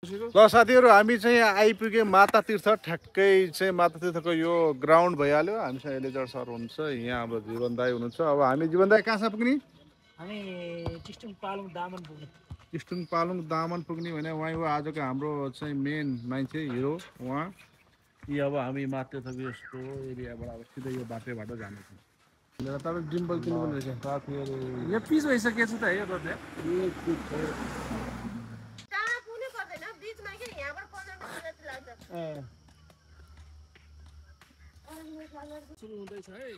ल साथीहरु हामी चाहिँ आइपुगे माता तीर्थ ठ्याक्कै चाहिँ माता तीर्थको यो ग्राउन्ड भइहाल्यो हामीसँग एलेजर सर हुनुहुन्छ यहाँ अब जीवन दाई हुनुहुन्छ अब हामी जीवन दाई कहाँसम्म पुग्ने हामी टिस्टुङ पालुङ दामन पुग्ने टिस्टुङ पालुङ दामन पुग्ने भने उहाँ हो आजको हाम्रो चाहिँ मेन मान्छे हिरो उहाँ यी अब हामी माता तीर्थको यस्तो एरियाबाट अब सिधै यो बाटैबाट जानेछौँ तपाईँ डिम्पल किन्नु पनि रहेछ साथीहरु यो पिस भइसकेको छ त है यो रोड सुरु हुँदैछ है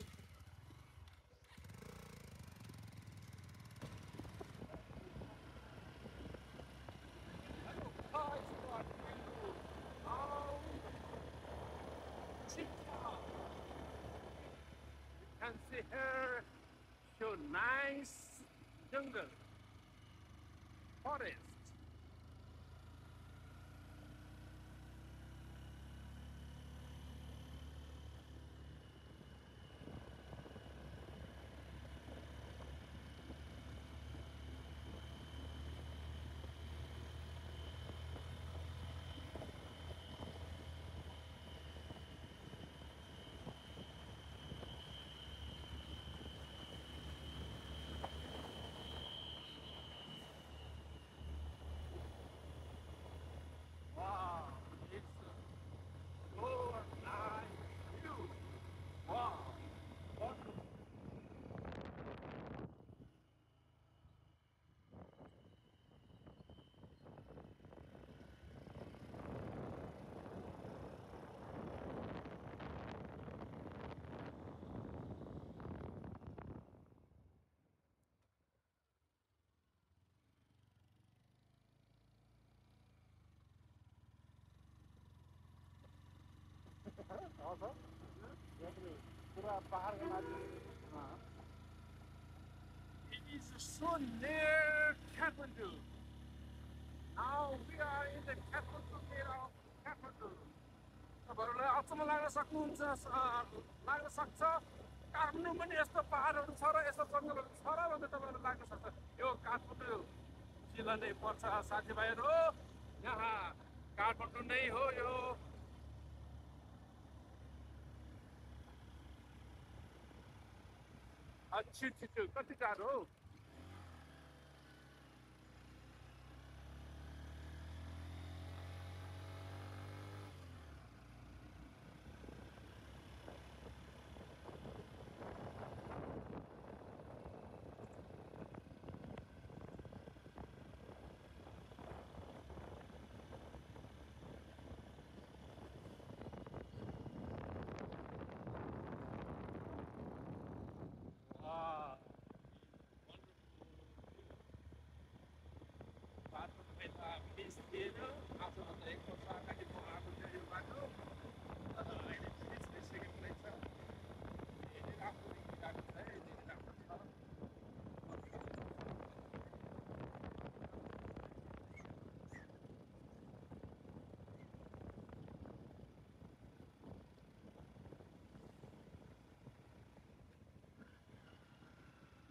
can see here so nice jungle forest It is so near Kathmandu. Now we are in the Kathmandu area of Kathmandu. तपाईँहरूलाई अचम्म लाग्न सक्छ काठमाडौँ पनि यस्तो पहाडहरू छ र यस्तो जङ्गलहरू छ र भन्ने तपाईँहरूलाई लाग्न सक्छ यो काठमाडौँ जिल्ला नै पर्छ साथीभाइहरू यहाँ काठमाडौँ नै हो यो छिटो कति टाढो हो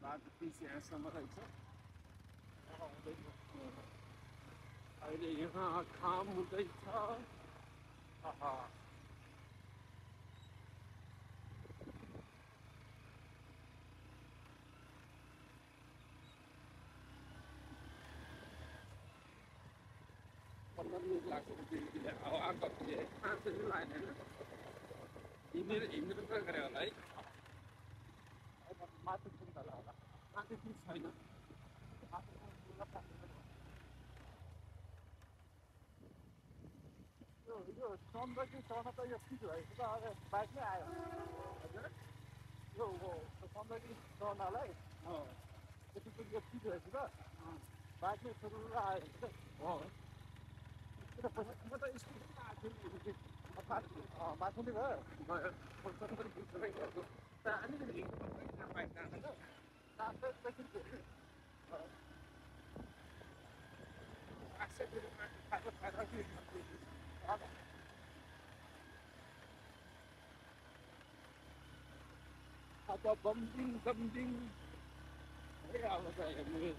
बाटो पिस यहाँसम्म रहेछ अहिले यहाँ काम हुँदैछ लाग्छ हावा कति लाग्दैन हिँडेर गरे होला है माथि पुग्छ होला माथि पुग्छ छैन यो सन्दकि चढ्न त यो फिट भएको त अब बाइकमै आयो हजुर यो सन्दकि चढ्नलाई त्यतिको यो फिट भएको त बाइकमै सुरु आयो हो म त स्कुलमा आएको थिएँ माथि भयो अलिकति बाइक जाँदैन Bumping. Yeah, I was like,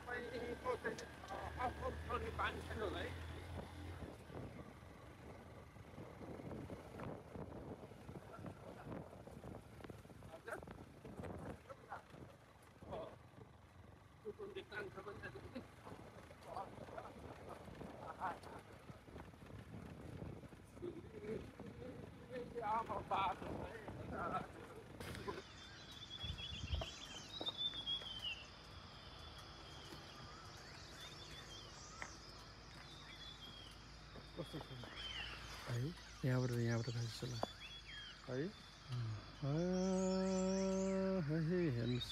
तपाईँको चाहिँ अफर छोड्ने पानी छैन होला है यहाँबाट खान्छ होला है हेर्नुहोस्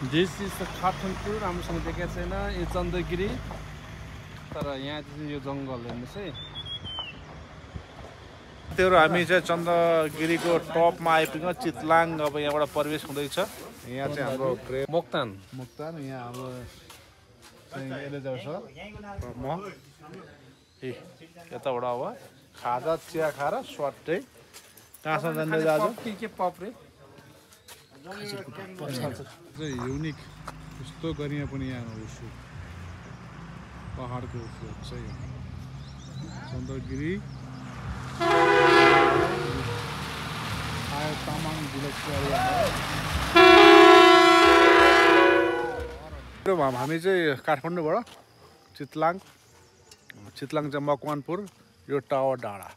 दिस इज द काठमाडौँ राम्रोसँग देखेको छैन यो चन्द्रगिरी तर यहाँ चाहिँ यो जङ्गल हेर्नुहोस् है त्योहरू हामी चाहिँ चन्द्रगिरीको टपमा आइपुग्यौँ चितलाङ अब यहाँबाट प्रवेश हुँदैछ यहाँ चाहिँ हाम्रो मोक्तान यहाँ हाम्रो चाहिँ एलेजर छ म यताबाट अब खाजा चिया खाएर स्वाटै कहाँसम्म जाँदै जाँदा के पप रे युनिक कस्तो गरी पनि यहाँ उसो पहाडको उसो छ चन्द्रगिरी तामाङ हामी चाहिँ काठमाडौँबाट चितलाङ चाहिँ मकवानपुर यो टावर डाँडा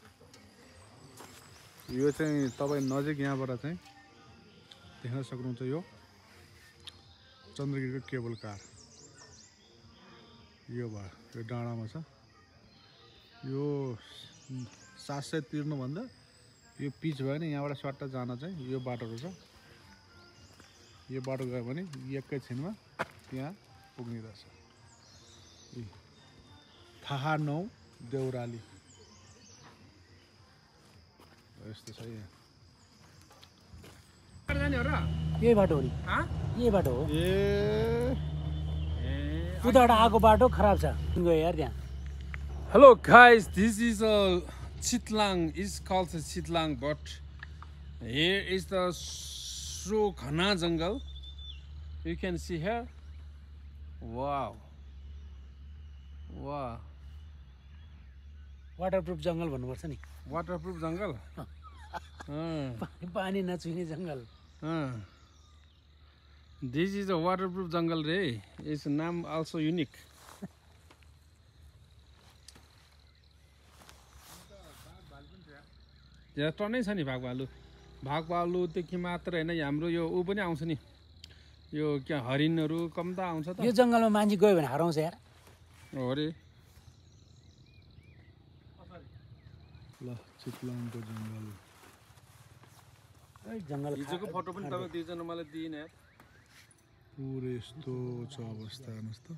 यो चाहिँ तपाईँ नजिक यहाँबाट चाहिँ देख्न सक्नुहुन्छ यो चन्द्रगिरीको केबल कार यो भयो यो डाँडामा छ यो 700 तिर्नुभन्दा यो पिच भयो भने यहाँबाट सट्टा जान चाहिँ यो बाटोहरू छ यो बाटो गयो भने एकैछिनमा त्यहाँ पुग्ने रहेछ थाहा नौ देउराली यस्तो छ यहाँ यही बाटो हो नि यही बाटो हो ए उताबाट आएको बाटो खराब छ गयो यार त्यहाँ Hello guys, this is Chitlang. It's called Chitlang, but here is the so ghana jungle. You can see here. Wow. Wow. Waterproof जङ्गल भन्नुपर्छ नि Waterproof jungle. पानी नछुइने जङ्गल This is a waterproof jungle, Ray. Its name also unique. यहाँ टनै छ नि भागभालुदेखि मात्र होइन हाम्रो यो ऊ पनि आउँछ नि यो क्या हरिणहरू कम त आउँछ त यो जङ्गलमा मान्छे गयो भने हराउँछ यार हो रे ल चितलाङको जङ्गल हिजोको फोटो पनि तपाईँ दुईजना मलाई दिइन यार पुरै यस्तो छ अवस्था हेर्नुहोस् त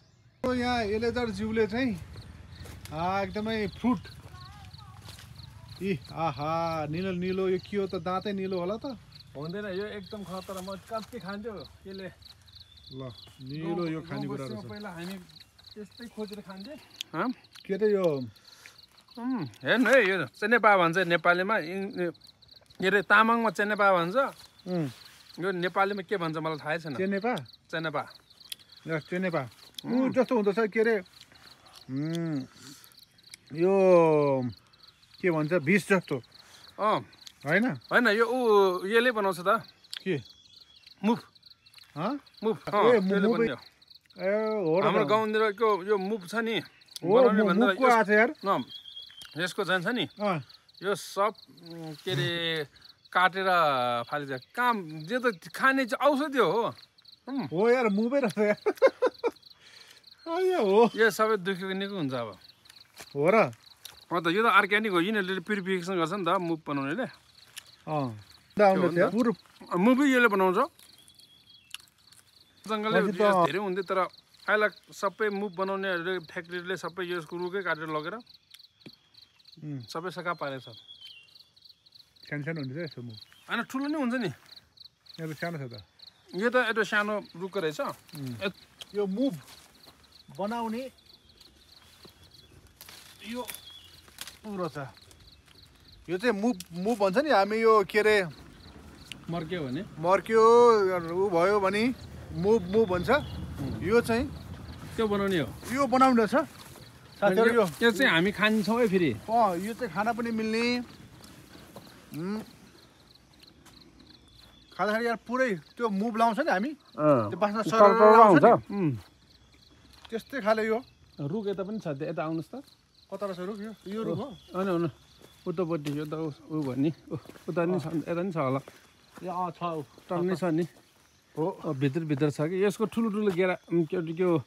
यहाँ एलेजर ज्यूले चाहिँ एकदमै फ्रुट आहा निलो निलो यो के हो त दाँतै निलो होला त हुँदैन यो एकदम खतरा म कति खान्थ्यो यसले ल निलो यो खानेकुरा रहेछ पहिला हामी त्यस्तै खोजेर खान्थे के त यो हेर्नु है यो चेनेपा भन्छ नेपालीमा के अरे तामाङमा चेनेपा भन्छ यो नेपालीमा के भन्छ मलाई थाहै छैन चेनेपा चेनेपा चेनेपा जस्तो हुँदछ के अरे यो के भन्छ बिस जस्तो होइन होइन यो ऊ यसले बनाउँछ त के मुभ मुभ हाम्रो गाउँतिरको यो मुभ छ नि बनाउने भन्दा यसको जान्छ नि यो सब के अरे काटेर फालिदियो काम जे त खाने चाहिँ औषधि हो यार मुभै रहेछ हो यो सबै दुखेको निको हुन्छ अब हो र त यो त अर्ग्यानिक हो यिनीहरूले प्युरिफिकेसन गर्छ नि त मुभ बनाउनेले मुभै यसले बनाउँछ जङ्गलले धेरै हुन्थ्यो तर अहिले सबै मुभ बनाउनेहरूले फ्याक्ट्रीले सबै यसको रुखै काटेर लगेर सबै सका पारेछ सानो सानो हुन्छ यसो मुभ होइन ठुलो नै हुन्छ नि यहाँ सानो छ त यो त एउटा सानो रुख रहेछ यो मुभ बनाउने यो पुरो छ यो चाहिँ मुभ भन्छ नि हामी यो के अरे मर्क्यो भने मर्क्यो उ भयो भने मुभ भन्छ यो चाहिँ त्यो बनाउने हो यो बनाउने छ साथीहरु यो चाहिँ हामी खान्छौँ है फेरि यो चाहिँ खाना पनि मिल्ने खाँदाखेरि यार पुरै त्यो मुभ लाउँछ नि हामी त्यो बास्ना सरर आउँछ त्यस्तै खाले यो रुख यता पनि छ यता आउनुहोस् त कता रहेछ रुख यो रुख हो होइन उतापट्टि यो त उ भयो नि उता नि छ यता नि छ होला छ टन्नै छ नि हो भित्र छ कि यसको ठुलो गेरा त्यो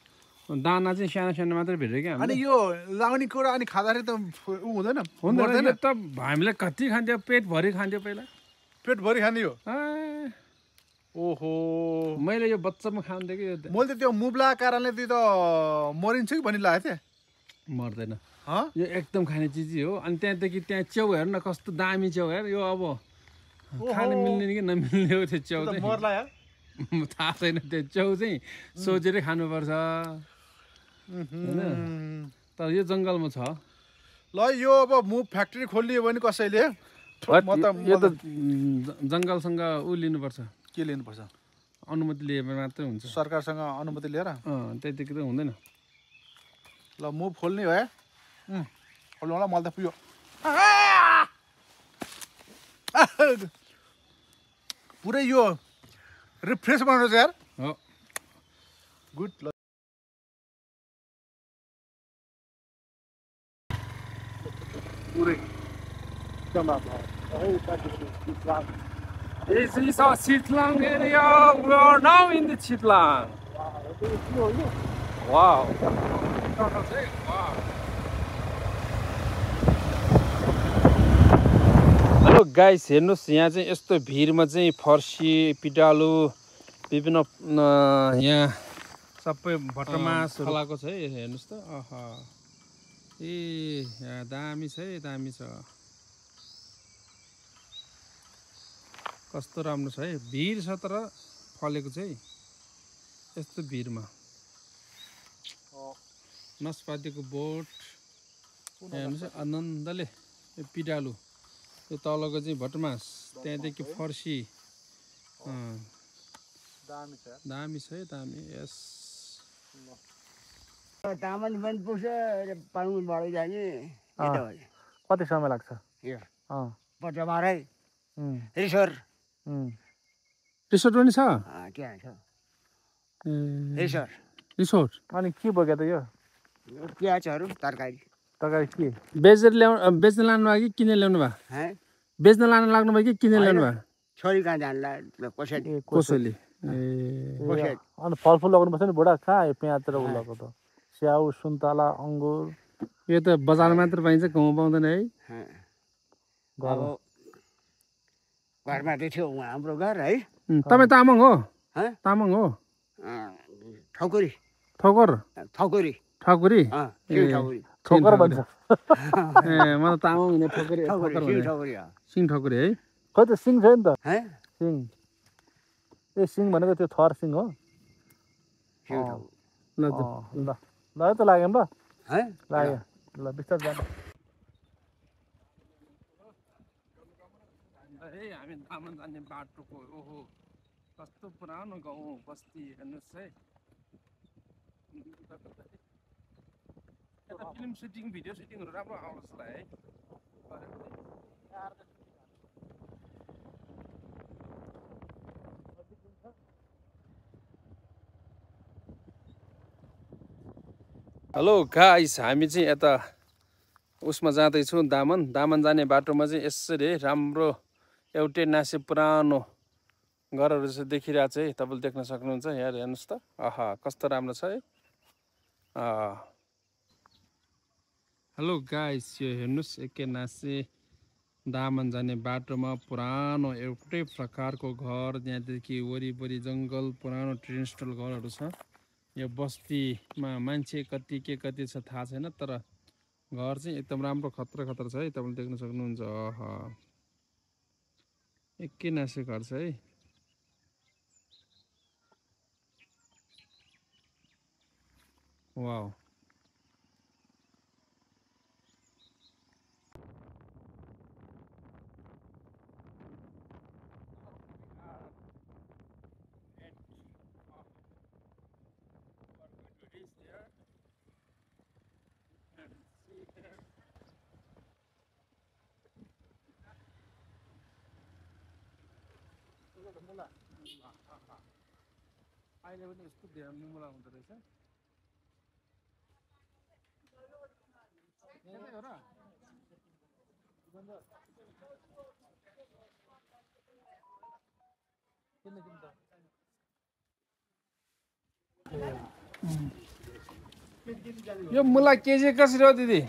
दाना चाहिँ सानो सानो मात्रै भेट्यो क्या अनि यो लाउने कुरा अनि खाँदाखेरि त उ हुँदैन हुँदैन त हामीलाई कति खान्थ्यो पेटभरि खान्थ्यो पहिला पेटभरि खाने हो ओहो मैले यो बच्चामा खान्थेँ कि मैले त त्यो मुब्ला कारणले त्यो त मरिन्छ कि भन्ने लागेको थिएँ मर्दैन यो एकदम खाने चिज हो अनि त्यहाँदेखि त्यहाँ च्याउ हेर न कस्तो दामी च्याउ हेर यो अब खान मिल्ने कि नमिल्ने हो त्यो च्याउ चाहिँ मर्ला यार थाहा छैन त्यो च्याउ चाहिँ सोचेरै खानुपर्छ होइन तर यो जङ्गलमा छ ल यो अब मुभ फ्याक्ट्री खोलियो भने कसैले यो त जङ्गलसँग उ लिनुपर्छ के लिनुपर्छ अनुमति लिए मात्रै हुन्छ सरकारसँग अनुमति लिएर त्यतिकै त हुँदैन ल मुभ खोल्ने हो खोल्नु होला मलाई त पुग्यो पुरै यो रिफ्रेस बनाउँछ यार हो गुड ल पुरै This is our Chitlang area. We are now in the Chitlang. Wow. Hello guys हेर्नुहोस् यहाँ चाहिँ यस्तो भिरमा चाहिँ फर्सी पिटालु विभिन्न यहाँ सबै भटमास फलाएको छ है हेर्नुहोस् त आहा यहाँ दामी छ है दामी छ कस्तो राम्रो छ है भिर छ तर फलेको चाहिँ यस्तो भिरमा नस्पातीको बोट हेर्नुहोस् आनन्दले यो पिडालु यो तलको चाहिँ भटमास त्यहाँदेखि फर्सी दामी छ है दामी यस तामान पनि पुग्छ पाउनु बढी जाने कति समय लाग्छ यो पटबारै रिसोर्ट रिसोर्ट पनि छ त्यहाँ छ रिसोर्ट अनि के बोक्यो त यो प्याजहरू तरकारी के बेच्न लानु भयो कि किनेर ल्याउनु भयो बेच्न लानु लाग्नु भयो कि किनेर ल्याउनु भयो छोरी कहाँ जान्ला कसैले अनि फलफुल लगाउनुपर्छ नि बुढा कहाँ यो प्याज र उलाको त स्याउ सुन्तला अङ्गुर यो त बजार मात्र पाइन्छ गाउँमा पाउँदैन है घरमा चाहिँ थियो उहाँ हाम्रो घर है तपाईँ तामाङ हो तामाङ हो ठकुरी ठोकर ठकुरी ठकुरी ठोकर भन्छ ए मलाई तामाङ हुने ठकुरी सिङ ठकुरी है खै त सिङ छैन त सिङ ए सिङ भनेको त्यो थर सिङ हो ल ल त लाग्यो ल लाग्यो ल बिस्तार जानु हामी तामाङ जाने बाटोको ओहो कस्तो पुरानो गाउँ बस्ती हेर्नुहोस् है यता फिल्म सुटिङ भिडियो सुटिङहरू राम्रो आउँछ होला है हेलो गाइस हामी चाहिँ यता उसमा जाँदैछौँ दामन जाने बाटोमा चाहिँ यसरी राम्रो एउटै नासे पुरानो घरहरू चाहिँ देखिरहेको छ है तपाईँले देख्न सक्नुहुन्छ यहाँ हेर्नुहोस् त आहा कस्तो राम्रो छ है हेलो गाइस यो हेर्नुहोस् एकै नासे दामन जाने बाटोमा पुरानो एउटै प्रकारको घर त्यहाँदेखि वरिपरि जङ्गल पुरानो ट्रेडिसनल घरहरू छ यो बस्तीमा मान्छे कति के कति छ थाहा छैन तर घर चाहिँ एकदम राम्रो खतरा छ है तपाईँले देख्न सक्नुहुन्छ आहा एकै नासे घर छ है वाउ अहिले पनि यस्तो धेरै मुला हुँदो रहेछ यतै हो र यो मुला केजी कसरी हो दिदी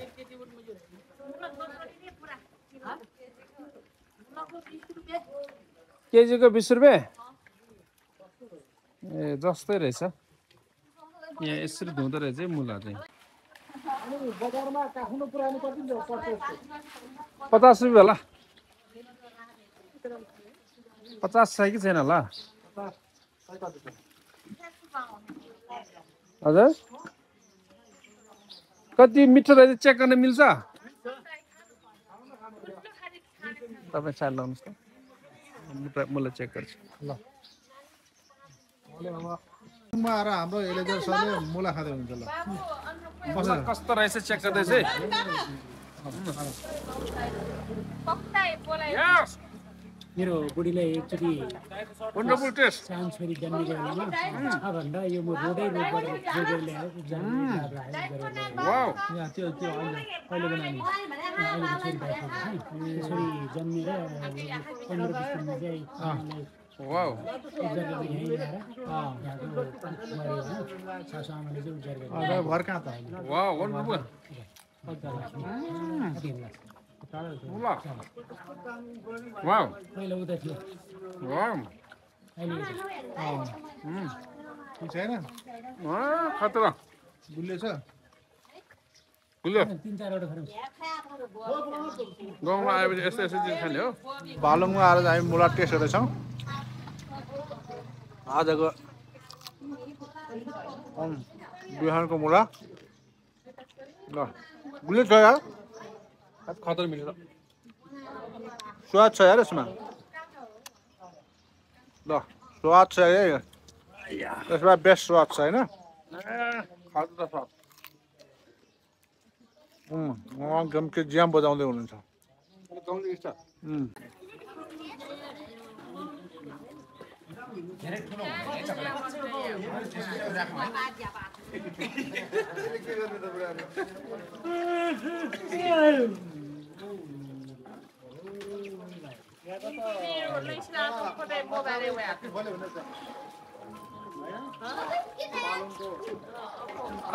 केजीको 20 रुपियाँ ए जस्तै रहेछ यहाँ यसरी धुँदो रहेछ मुला चाहिँ 50 रुपियाँ होला 50 छ कि छैन होला हजुर कति मिठो रहेछ चेक गर्न मिल्छ तपाईँ चाल लाउनुहोस् त मुला चेक गर्छु ल आएर हाम्रो एलेजर सरले मुला खाँदै हुन्छ ल मुला कस्तो रहेछ चेक गर्दैछ है मेरो बुढीलाई एकचोटि वन्डरफुल टेस्ट सानो छोरी जन्मिँदै बेलामा छ भन्दा यो म रोडबाट जोडेर ल्याएको वाउ यहाँ त्यो अहिले बनाउने अहिलेको छोरी भएको छोरी जन्मेर 15-20 दिनमा चाहिँ वाउ उब्जार गरेर यहीँ ल्याएर यहाँको बुहारी होइन सासूआमाले चाहिँ उब्जार गरेर घर कहाँ त वाउ वन्डरफुल मुला वाउ पहिला उता थियो वाउ अहिले छैन खतरा गुल्ले छ गुल्यो 3-4 वटा गाउँमा आएपछि यस्तो यस्तो चिज खाने हो बालुङमा आएर चाहिँ हामी मुला टेस्ट गर्दैछौँ आजको बिहानको मुला ल गुल्ले छ यार खतरा मिलेर स्वाद छ यार यसमा ल स्वाद छ है यसमा बेस्ट स्वाद छ होइन खतरा स्वाद एकदम के ज्याम बजाउँदै हुनुहुन्छ गाउँले इच्छा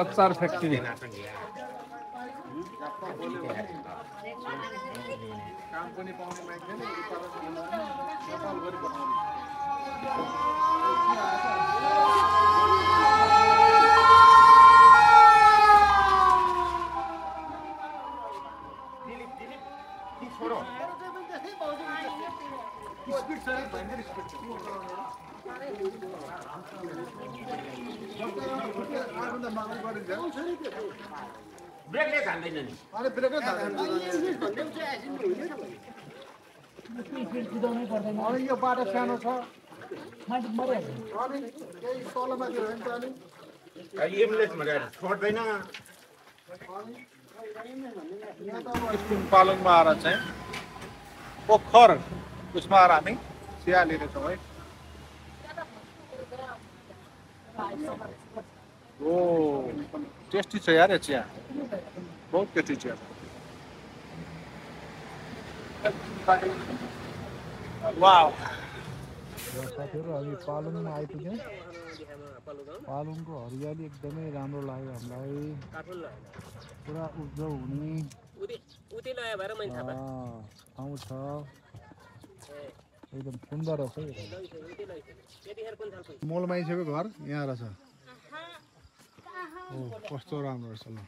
अचार फ्याक्ट्री काम पनि पाउने मान्छे नि नेपालभरि बनाउने ब्रेकले हाल्दैन नि अरे ब्रेकै थाल्दैन अनि यो बाटो सानो छ अनि केही तलमाथि हो भने त अनि एम्बुलेन्स भनेर छोड्दैन यहाँ त अब पालङमा आएर चाहिँ पोखर उसमा आएर हामी चिया लिनेछौँ है ओ टेस्टी छ यार चिया बहुत टेस्टी चिया वाउ साथीहरू हामी पालङमा आइपुग्यौँ पालङको हरियाली एकदमै राम्रो लाग्यो हामीलाई पुरा उब्जाउ हुने ठाउँ छ एकदम सुन्दर रहेछ मोल माइसको घर यहाँ रहेछ ओ कस्तो राम्रो रहेछ ल